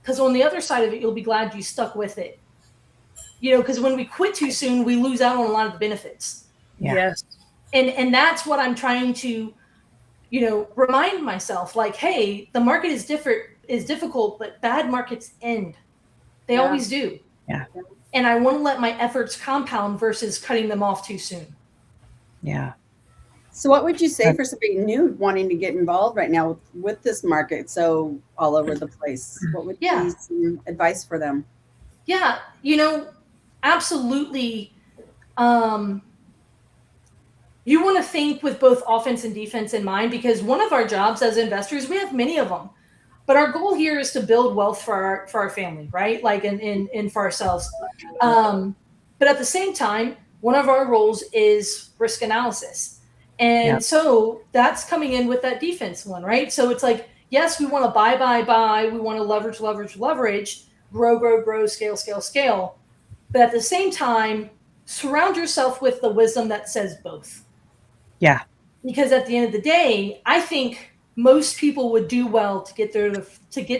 because on the other side of it, you'll be glad you stuck with it. Because when we quit too soon, we lose out on a lot of the benefits. Yeah. Yes. And that's what I'm trying to, remind myself, like, hey, the market is difficult, but bad markets end. They always do. Yeah. And I want to let my efforts compound versus cutting them off too soon. Yeah. So what would you say for somebody new wanting to get involved right now with this market so all over the place? What would be some advice for them? Yeah, absolutely. You want to think with both offense and defense in mind, because one of our jobs as investors, we have many of them, but our goal here is to build wealth for our family, right? Like and for ourselves. But at the same time, one of our roles is risk analysis. And so that's coming in with that defense one, right? So it's like, yes, we want to buy. We want to leverage, grow, scale. But at the same time, surround yourself with the wisdom that says both. Yeah. Because at the end of the day, I think most people would do well to get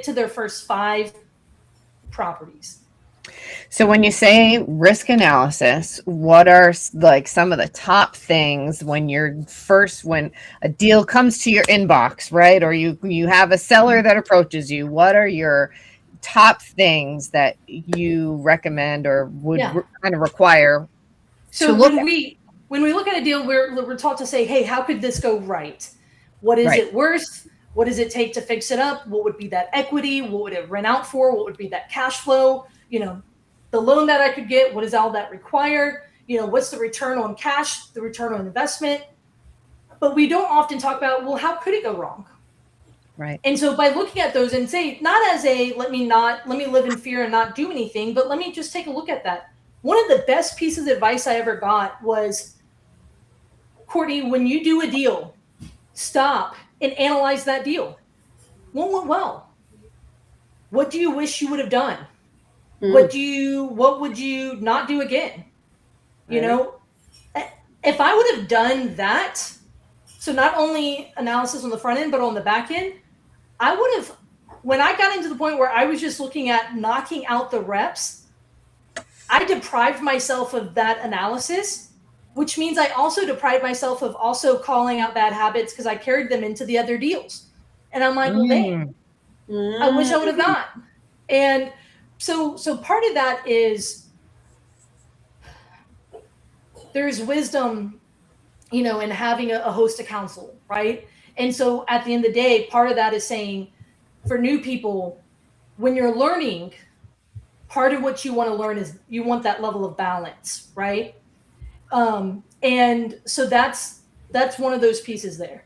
to their first 5 properties. So when you say risk analysis, what are like some of the top things when when a deal comes to your inbox, right? Or you have a seller that approaches you, what are your top things that you recommend or would kind of require so to look when at? we look at a deal, we're taught to say, hey, how could this go right? What is it worth? What does it take to fix it up? What would be that equity? What would it rent out for? What would be that cash flow? The loan that I could get, what does all that require? What's the return on cash, the return on investment? But we don't often talk about, well, how could it go wrong? Right. And so by looking at those and say, not as a let me live in fear and not do anything, but let me just take a look at that. One of the best pieces of advice I ever got was, Courtney, when you do a deal, stop and analyze that deal. What went well? What do you wish you would have done? What would you not do again? If I would have done that, so not only analysis on the front end, but on the back end, I would have, when I got into the point where I was just looking at knocking out the reps, I deprived myself of that analysis, which means I also deprived myself of also calling out bad habits because I carried them into the other deals. And I'm like, well, dang, I wish I would have not. And so part of that is there's wisdom, in having a host of counsel, right? And so at the end of the day, part of that is saying for new people, when you're learning, part of what you want to learn is you want that level of balance, right? And so that's one of those pieces there.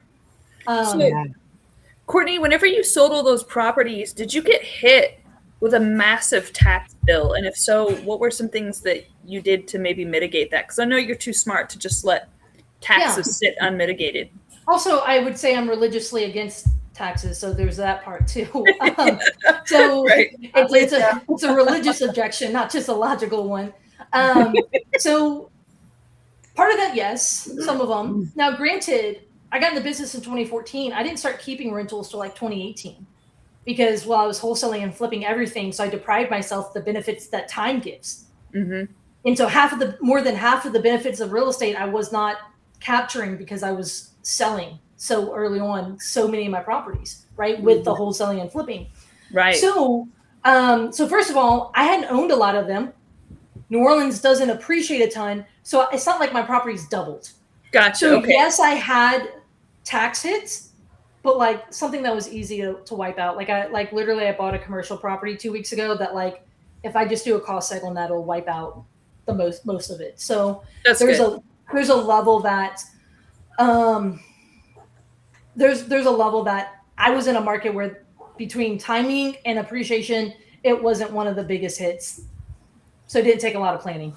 Courtney, whenever you sold all those properties, did you get hit with a massive tax bill? And if so, what were some things that you did to maybe mitigate that? Because I know you're too smart to just let taxes sit unmitigated. Also, I would say I'm religiously against taxes, so there's that part too. It's a religious objection, not just a logical one. So part of that, yes, some of them. Now, granted, I got in the business in 2014. I didn't start keeping rentals till like 2018 because I was wholesaling and flipping everything, so I deprived myself of the benefits that time gives. Mm-hmm. And so more than half of the benefits of real estate I was not capturing because I was selling so early on so many of my properties, right? With the wholesaling and flipping. Right. So first of all, I hadn't owned a lot of them. New Orleans doesn't appreciate a ton. So it's not like my properties doubled. Gotcha. So okay. Yes, I had tax hits, but like something that was easy to wipe out. Like literally I bought a commercial property 2 weeks ago that like, if I just do a cost cycle on that, it'll wipe out the most of it. So there's a level that, there's a level that I was in a market where between timing and appreciation, it wasn't one of the biggest hits. So it didn't take a lot of planning.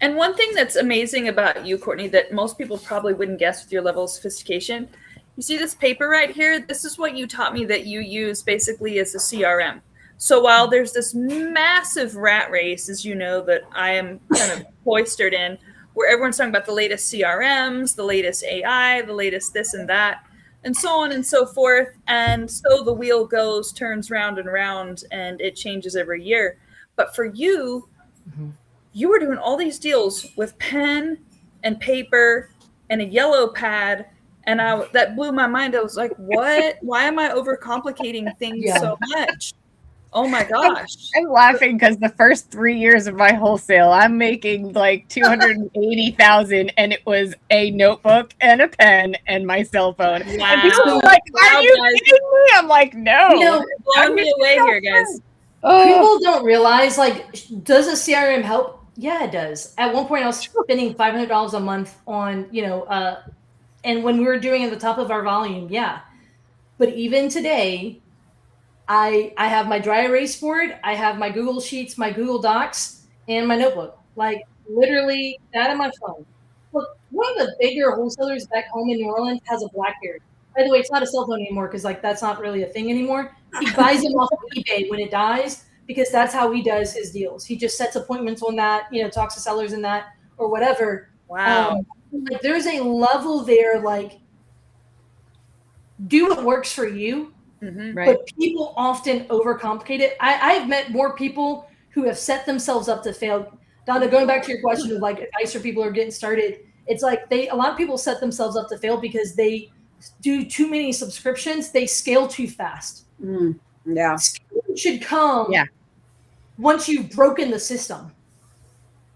And one thing that's amazing about you, Courtney, that most people probably wouldn't guess with your level of sophistication, you see this paper right here? This is what you taught me that you use basically as a CRM. So while there's this massive rat race, as you know, that I am kind of cloistered in, where everyone's talking about the latest CRMs, the latest AI, the latest this and that, and so on and so forth. And so the wheel turns round and round, and it changes every year. But for you, you were doing all these deals with pen and paper and a yellow pad. And that blew my mind. I was like, what? Why am I overcomplicating things so much? Oh my gosh. I'm laughing because the first 3 years of my wholesale, I'm making like 280,000 and it was a notebook and a pen and my cell phone. Wow. And people were like, are you kidding me? I'm like, no. Blowing me away here, guys. People don't realize, like, does a CRM help? Yeah, it does. At one point, I was spending $500 a month on, and when we were doing at the top of our volume, yeah. But even today, I have my dry erase board, I have my Google Sheets, my Google Docs, and my notebook. Like, literally, that and my phone. Look, one of the bigger wholesalers back home in New Orleans has a BlackBerry. By the way, it's not a cell phone anymore because, like, that's not really a thing anymore. He buys them off of eBay when it dies because that's how he does his deals. He just sets appointments on that, talks to sellers in that or whatever. Wow. Like, there's a level there, like, do what works for you. Right. But people often overcomplicate it. I've met more people who have set themselves up to fail. Donna, going back to your question of like advice for people who are getting started, it's like a lot of people set themselves up to fail because they do too many subscriptions. They scale too fast. Yeah. Scale should come Yeah. once you've broken the system.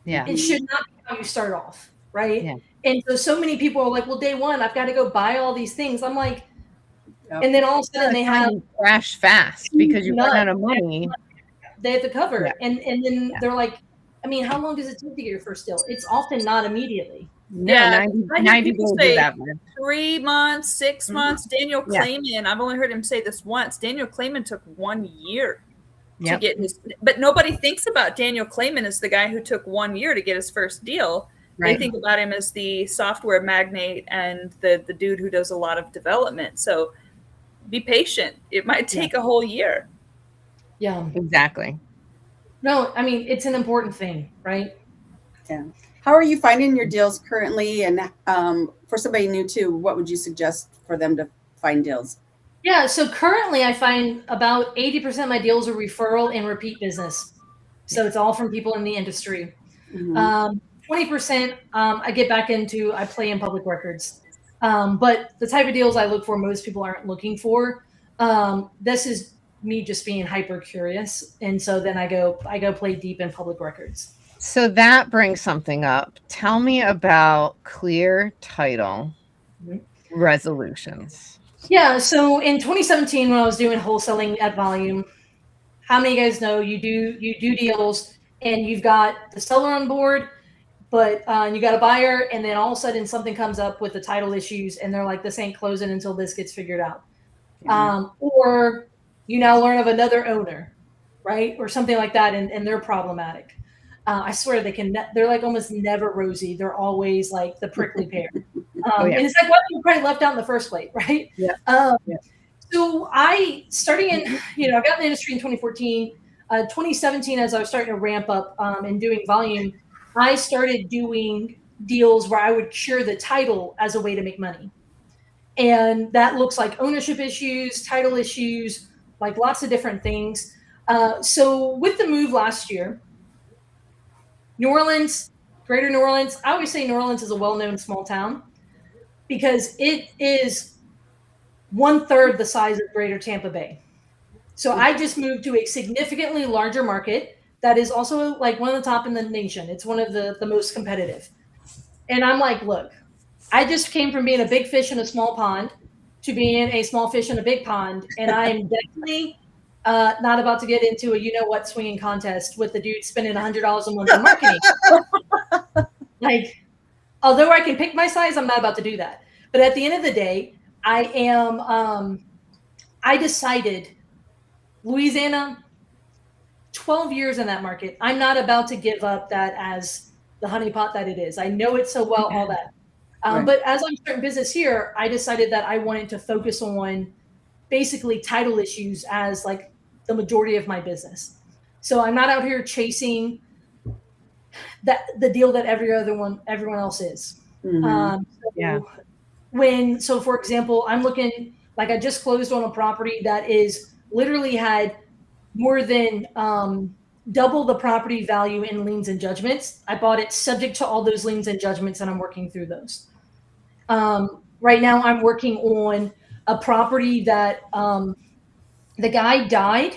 Yeah. It should not be how you start off, right? Yeah. And so many people are like, well, day one, I've got to go buy all these things. I'm like, Yep. and then all of a sudden they have crash fast because you run out of money. They have to cover. Yeah. And then they're like, I mean, how long does it take to get your first deal? It's often not immediately. No, Yeah, 90 people days say is that much. 3 months, 6 months. Daniel Yeah. Clayman, I've only heard him say this once. Daniel Clayman took 1 year to Yep. get his, but nobody thinks about Daniel Clayman as the guy who took 1 year to get his first deal. Right. They think about him as the software magnate and the dude who does a lot of development. So be patient. It might take a whole year. Yeah. Exactly. No, I mean, it's an important thing, right? Yeah. How are you finding your deals currently? And for somebody new too, what would you suggest for them to find deals? Yeah. So currently I find about 80% of my deals are referral and repeat business. So it's all from people in the industry. 20% I get back into, I play in public records. But the type of deals I look for, most people aren't looking for. This is me just being hyper curious. And so then I go play deep in public records. So that brings something up. Tell me about clear title resolutions. Yeah. So in 2017, when I was doing wholesaling at volume, how many of you guys know you do deals and you've got the seller on board, but you got a buyer, and then all of a sudden something comes up with the title issues and they're like, this ain't closing until this gets figured out. Or you now learn of another owner, right? Or something like that. And they're problematic. I swear they're like almost never rosy. They're always like the prickly pear. And it's like, why were you probably left out in the first place, right? Yeah. So starting in, I got in the industry in 2014, 2017, as I was starting to ramp up and doing volume, I started doing deals where I would cure the title as a way to make money. And that looks like ownership issues, title issues, like lots of different things. So with the move last year, New Orleans, Greater New Orleans, I always say New Orleans is a well-known small town because it is 1/3 the size of Greater Tampa Bay. So I just moved to a significantly larger market that is also like one of the top in the nation. It's one of the most competitive. And I'm like, look, I just came from being a big fish in a small pond to being a small fish in a big pond. And I'm definitely not about to get into a swinging contest with the dude spending $100 a month on marketing. Like, although I can pick my size, I'm not about to do that. But at the end of the day, I decided Louisiana, 12 years in that market. I'm not about to give up that as the honeypot that it is. I know it so well, all that. Right. But as I'm starting business here, I decided that I wanted to focus on basically title issues as like the majority of my business. So I'm not out here chasing the deal that everyone else is. So for example, I'm looking, like I just closed on a property that is literally had more than double the property value in liens and judgments. I bought it subject to all those liens and judgments, and I'm working through those. Right now I'm working on a property that the guy died.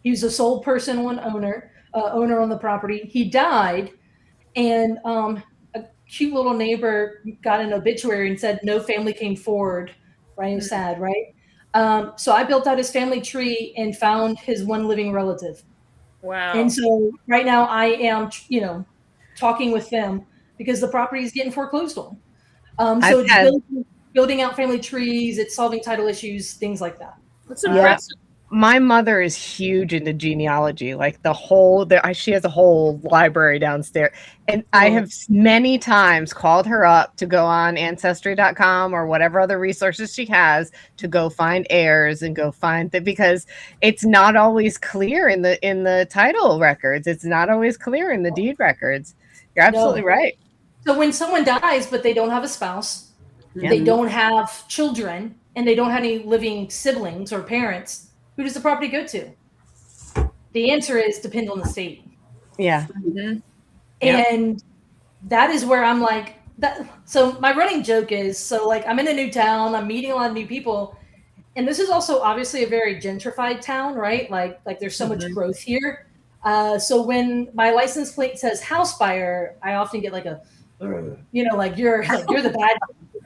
He was a sole person owner on the property. He died, and a cute little neighbor got an obituary and said no family came forward. Right? It was sad, right? So I built out his family tree and found his one living relative. Wow. And so right now I am, talking with them because the property is getting foreclosed on. So it's building out family trees, it's solving title issues, things like that. That's impressive. My mother is huge into genealogy, like she has a whole library downstairs. And I have many times called her up to go on ancestry.com or whatever other resources she has to go find heirs and go find that, because it's not always clear in the title records. It's not always clear in the deed records. You're absolutely right. So when someone dies, but they don't have a spouse, they don't have children, and they don't have any living siblings or parents, who does the property go to? The answer is depends on the state. Yeah. Mm-hmm. And that is where I'm like, that. So my running joke is, so like I'm in a new town, I'm meeting a lot of new people, and this is also obviously a very gentrified town, right? Like there's so much growth here. So when my license plate says house buyer, I often get like a, like you're the bad,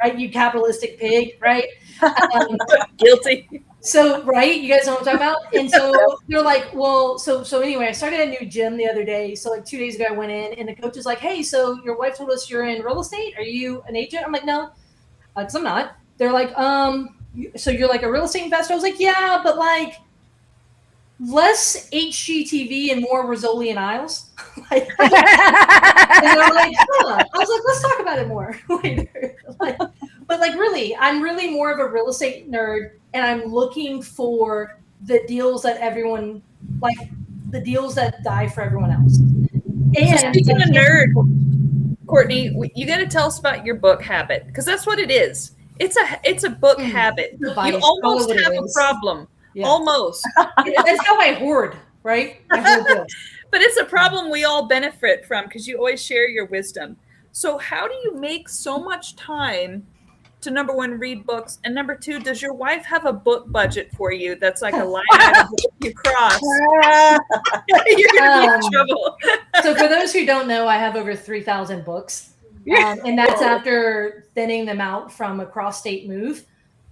right? You capitalistic pig, right? Guilty. So, right, you guys know what I'm talking about? And so they're like, well, so anyway, I started a new gym the other day. So like 2 days ago I went in and the coach is like, hey, so your wife told us you're in real estate. Are you an agent? I'm like, no, because I'm not. They're like, so you're like a real estate investor? I was like, yeah, but like less HGTV and more Rizzoli and Isles. And they're like, huh. I was like, let's talk about it more later. But like really, I'm really more of a real estate nerd, and I'm looking for the deals that everyone, like the deals that die for everyone else. And so speaking of nerd, Courtney, you got to tell us about your book habit, because that's what it is. It's a book habit. You almost have a problem. Yeah. Almost. That's how I hoard, right? I hoard books. But it's a problem we all benefit from because you always share your wisdom. So how do you make so much time to, number one, read books, and number two, does your wife have a book budget for you that's like a line item you cross? You're gonna be in trouble. So for those who don't know, I have over 3,000 books, and that's after thinning them out from a cross-state move.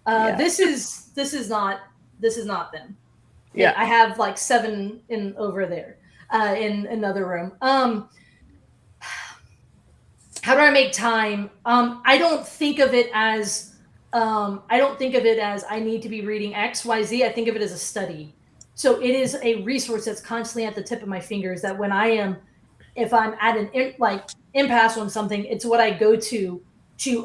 This is not them. Yeah, I have like 7 in over there in another room. How do I make time? I don't think of it as I need to be reading X, Y, Z. I think of it as a study. So it is a resource that's constantly at the tip of my fingers, that if I'm at an impasse on something, it's what I go to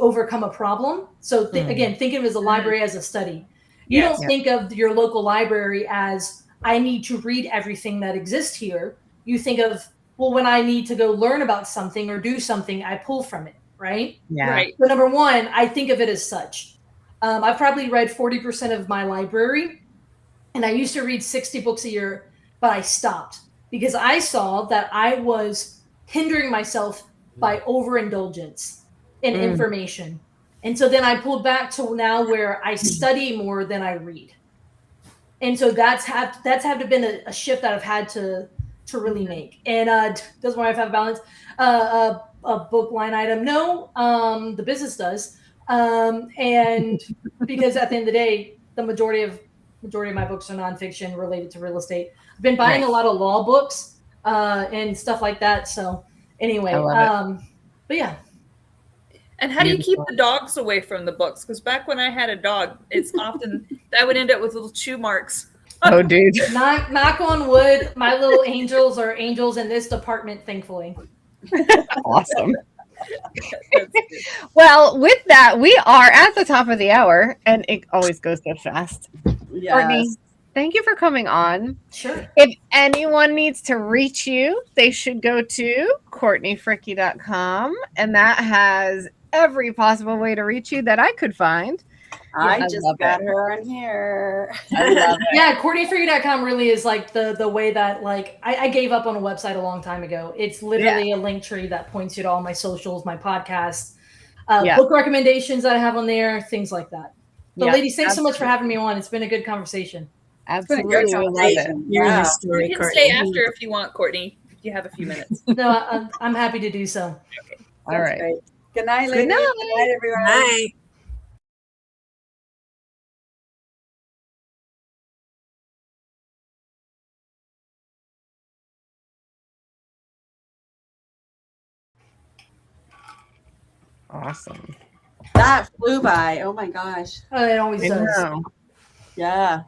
overcome a problem. So again, think of it as a library, as a study. You don't think of your local library as, I need to read everything that exists here. You think of, well, when I need to go learn about something or do something, I pull from it, right? Yeah. Right. So number one, I think of it as such. I've probably read 40% of my library, and I used to read 60 books a year, but I stopped because I saw that I was hindering myself by overindulgence in information. And so then I pulled back to now where I study more than I read. And so that's had to been a shift that I've had to really make. And does my wife have a balance? A book line item? No, the business does. And because at the end of the day, the majority of my books are nonfiction related to real estate. I've been buying a lot of law books and stuff like that. So anyway, but yeah. And how do you keep the dogs away from the books? Because back when I had a dog, it's often that would end up with little chew marks. Oh, dude. Knock on wood, my little angels are angels in this department, thankfully. Awesome. Well, with that, we are at the top of the hour, and it always goes so fast. Yes. Courtney, thank you for coming on. Sure. If anyone needs to reach you, they should go to CourtneyFricke.com, and that has every possible way to reach you that I could find. I just got her on here. I love it. Yeah, CourtneyFricke.com really is like the way that, like, I gave up on a website a long time ago. It's literally a link tree that points you to all my socials, my podcasts, book recommendations that I have on there, things like that. But ladies, thanks so much for having me on. It's been a good conversation. Absolutely. We love it. You can stay after if you want, Courtney, if you have a few minutes. No, I'm happy to do so. Okay. All right. Great. Good night, ladies. Good night. Good night, everyone. Bye. Awesome. That flew by. Oh my gosh. It always does. I know. Yeah.